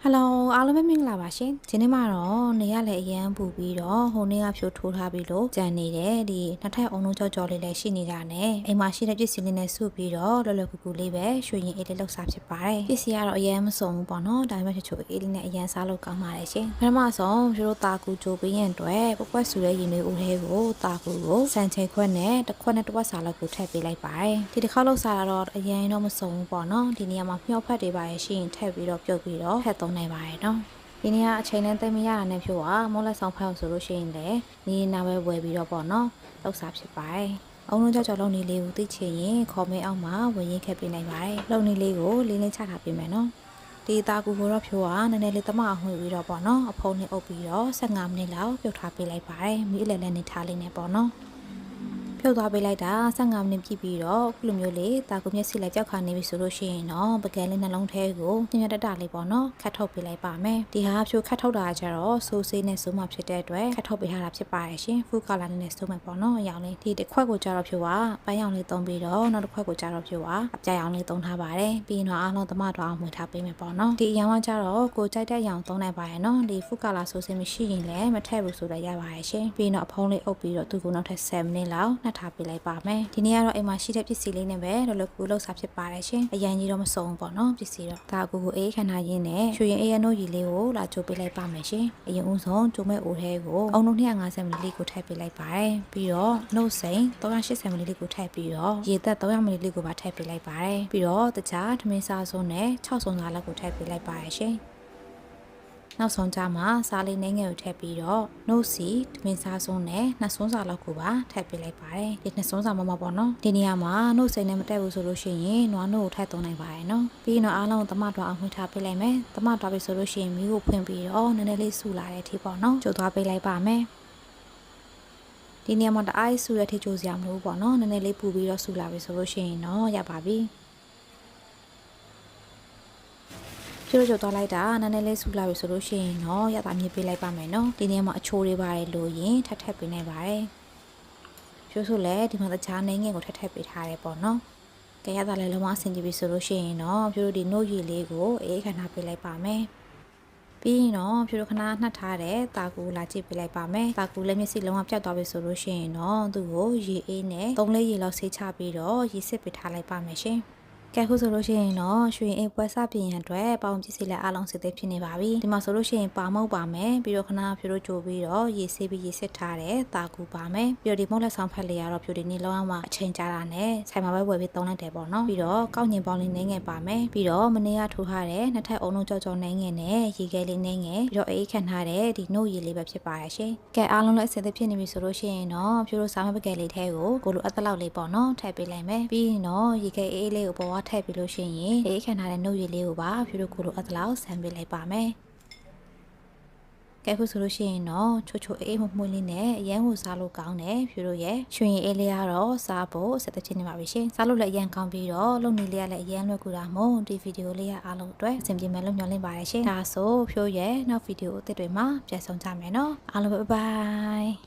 Hello အားလုံးပဲမင်္ဂလာပါရှင်ဒီနေ့မှာတော့နေရလည်းအရန်ပူပြီးတော့ဟိုနေ့ကဖြိုထိုးထားပြီးလို့ကြံနေတယ်ဒီနှစ်ထပ်အောင်လုံးကြော်လေးလည်းရှိနေကြတယ်အိမ်မှာရှိတဲ့ပစ္စည်းလေးနဲ့စုပြီးတော့လော်လော်ကူကူလေးပဲရွှေရင်အေးလေးလောက်စားဖြစ်ပါတယ်ပစ္စည်းကတော့အရန်မစုံဘူးပေါ့နော်ဒါပေမဲ့ချိုအေးလေးနဲ့အရန်စားလို့ကောင်းပါတယ်ရှင်ပထမဆုံးဖြိုးတာကူကြိုပေးရင်အတွက်ပကွက်ဆူတဲ့ရင်လေးဦးလေးကိုတာကူကိုစံချိန်ခွက်နဲ့တစ်ခွက်နဲ့တစ်ဝက်စာလောက်ကိုထည့်ပေးလိုက်ပါတယ်ဒီတစ်ခါလောက်စားတော့အရန်တော့မစုံဘူးပေါ့နော်ဒီနေရာမှာမြောက်ဖက်တွေပါရရှိရင်ထည့်ပြီးတော့ပြုတ်ပြီးတော့ထည့်သုံးနိုင်ပါတယ်နော်ဒီနေ့ကအချိန်နဲ့သိမရတာနဲ့ဖြို့ပါမိုးလက်ဆောင်ဖောက်ဆိုလို့ရှိရင်လည်းနေနာပဲဝယ်ပြီးတော့ပေါ့နော်လောက်စားဖြစ်ပါတယ်။အောင်လုံးကြော်လုံးနေလေးကိုသိချင်ရင်ခေါ်မဲအောင်မှာဝင်ရင်ခက်ပေးနိုင်ပါတယ်။လုံနေလေးကိုလေးလေးချထားပေးမယ်နော်။ဒီတာကူကိုတော့ဖြို့ပါနည်းနည်းလေးတမအောင်ဝင်ပြီးတော့ပေါ့နော်အဖုံးနဲ့အုပ်ပြီးတော့15မိနစ်လောက်ပြုတ်ထားပေးလိုက်ပါတယ်။မိအလဲလဲနေထားလေးနဲ့ပေါ့နော်။ပြုတ်သွားပေးလိုက်တာ15မိနစ်ပြည့်ပြီးတော့ခုလိုမျိုးလေးတာကူမျက်စိလိုက်ကြောက်ခါနေပြီဆိုလို့ရှိရင်တော့ပကံလေးနှလုံးထဲကိုညညတတလေးပေါ့နော်ခတ်ထုတ်ပေးလိုက်ပါမယ်ဒီဟာဖြိုခတ်ထုတ်တာကျတော့ဆိုးဆေးနဲ့ဆိုးမှဖြစ်တဲ့အတွက်ခတ်ထုတ်ပေးထားတာဖြစ်ပါတယ်ရှင်ဖူကာလာနဲ့ဆိုးမှပေါ့နော်အရောင်လေးဒီတစ်ခွက်ကိုကျတော့ဖြိုပါပန်းရောင်လေးသုံးပြီးတော့နောက်တစ်ခွက်ကိုကျတော့ဖြိုပါအပြာရောင်လေးသုံးထားပါတယ်ပြီးရင်တော့အားလုံးသမတော်အောင်မှွေထားပေးမယ်ပေါ့နော်ဒီအရောင်ကကျတော့ကိုကြိုက်တဲ့ရောင်သုံးနိုင်ပါတယ်နော်ဒီဖူကာလာဆိုးဆေးမရှိရင်လည်းမထည့်ဘူးဆိုတော့ရပါတယ်ရှင်ပြီးရင်တော့အဖုံးလေးအုပ်ပြီးတော့သူ့ကိုနောက်ထပ်7မိနစ်လောက်နှက်ထားပေးလိုက်ပါမယ်ဒီနေ့ကတော့အိမ်မှာရှိတဲ့ပစ္စည်းလေးနဲ့ပဲလောလောကူလောက်စားဖြစ်ပါတယ်ရှင်အရင်ကြီးတော့မစုံဘူးပေါ့နော်ပစ္စည်းတော့ဒါကူကိုအေးခဏရင်းနဲ့ရွှေရင်အေးရနို့ရီလေးကိုလာချိုးပေးလိုက်ပါမယ်ရှင်အရင်ဦးဆုံးကျိုးမဲ့အိုထဲကိုအုံလုံး250မီလီလီကိုထည့်ပေးလိုက်ပါတယ်ပြီးတော့နှုတ်စိန်380မီလီလီကိုထည့်ပြီးတော့ရေသက်300မီလီလီကိုပါထည့်ပေးလိုက်ပါတယ်ပြီးတော့တခြားထမင်းစားစုံနဲ့6စုံစားလောက်ကိုထည့်ပေးလိုက်ပါတယ်ရှင်နောက်ဆုံးကြမှာစားလေးနှင်းငယ်ကိုထည့်ပြီးတော့နှုတ်စီသမင်းစားစုံနဲ့နှစ်စွန်းစာလောက်ကိုပါထည့်ပေးလိုက်ပါတယ်ဒီနှစ်စွန်းစာမမပေါ့နော်ဒီနေရာမှာနှုတ်စိန်နဲ့မတက်ဘူးဆိုလို့ရှိရင်နွားနှုတ်ကိုထည့်သုံးနိုင်ပါတယ်နော်ပြီးရင်တော့အားလုံးသမတော်အောင်မှထားပေးလိုက်မယ်သမတော်ပြီဆိုလို့ရှိရင်မီးကိုဖွင့်ပြီးတော့နည်းနည်းလေးဆူလာတဲ့အထိပေါ့နော်ကြိုသွားပေးလိုက်ပါမယ်ဒီနေရာမှာတအားဆူတဲ့အထိကြိုးစရာမလိုဘူးပေါ့နော်နည်းနည်းလေးပူပြီးတော့ဆူလာပြီဆိုလို့ရှိရင်တော့ရပါပြီကျိုးသွားလိုက်တာနည်းနည်းလေးဆူလာပြီဆိုလို့ရှိရင်တော့ရတာမြည်ပေးလိုက်ပါမယ်နော်ဒီနေ့မှာအချိုးတွေပါတယ်လို့ရင်ထပ်ပေးနိုင်ပါတယ်ကျိုးဆိုလည်းဒီမှာတခြားနေငယ်ကိုထပ်ပေးထားတယ်ပေါ့နော်ကြရတာလည်းလုံးဝအဆင်ပြေပြီဆိုလို့ရှိရင်တော့ကျိုးတို့ဒီနှုတ်ရည်လေးကိုအေးခဏပေးလိုက်ပါမယ်ပြီးရင်တော့ဖြိုးခဏနှက်ထားတဲ့တာကူလာကြည့်ပေးလိုက်ပါမယ်တာကူလည်းမျက်စိလုံးဝပြတ်သွားပြီဆိုလို့ရှိရင်တော့သူ့ကိုရေအေးနဲ့3လေးရေလောက်ဆေးချပြီးတော့ရေစစ်ပေးထားလိုက်ပါမယ်ရှင်ကဲခုဆိုလို့ရှိရင်တော့ရွှေအိမ်ပွဲစပြင်ရန်အတွက်ပေါင်ပစ္စည်းလည်းအားလုံးစစ်သေးဖြစ်နေပါပြီဒီမှာဆိုလို့ရှိရင်ပါမုတ်ပါမယ်ပြီးတော့ခဏဖြိုးကြိုပြီးတော့ရေဆေးပြီးရေစစ်ထားတဲ့တာကူပါမယ်ပြီးတော့ဒီမုတ်လက်ဆောင်ဖက်လေးကတော့ဖြိုးဒီနေ့လုံးဝအချိန်ကြာတာနဲ့ဆိုင်မှာပဲဝယ်ပြီးသုံးလိုက်တယ်ပေါ့နော်ပြီးတော့ကောက်ညင်ပေါင်းလေးနှင်းငယ်ပါမယ်ပြီးတော့မနေ့ကထိုးထားတဲ့နှစ်ထပ်အုံလုံးကြောနှင်းငယ်နဲ့ရေခဲလေးနှင်းငယ်ပြီးတော့အေးခန့်ထားတဲ့ဒီနှုတ်ရည်လေးပဲဖြစ်ပါရဲ့ရှင်ကဲအားလုံးလည်းအစစ်သေးဖြစ်နေပြီဆိုလို့ရှိရင်တော့ဖြိုးတို့စားမပကယ်လေးထဲကိုလိုအပ်တဲ့လောက်လေးပေါ့နော်ထည့်ပေးလိုက်မယ်ပြီးရင်တော့ရေခဲအေးလေးကိုပေါ်ထည့်ပြီးလို့ရှိရင်အေးခန့်ထားတဲ့နှုတ်ရည်လေးကိုပါဖြိုးတို့ကိုလိုအပ်တဲ့လောက်ဆန်ပေးလိုက်ပါမယ်ကဲခုဆိုလို့ရှိရင်တော့ချိုအေးမှုလေးနဲ့အရန်ကိုစားလို့ကောင်းတယ်ဖြူတို့ရဲ့ရွှေရင်အေးလေးကတော့စားဖို့ဆက်သက်ချင်းနေပါပြီရှင်စားလို့လည်းအရန်ကောင်းပြီးတော့လုံနေလေးကလည်းအရန်လွယ်ကူတာမို့ဒီဗီဒီယိုလေးကအားလုံးအတွက်အဆင်ပြေမယ်လို့မျှော်လင့်ပါတယ်ရှင်ဒါဆိုဖြိုးရဲ့နောက်ဗီဒီယိုအသစ်တွေမှာပြန်ဆောင်ကြမယ်နော်အားလုံးပဲဘိုင်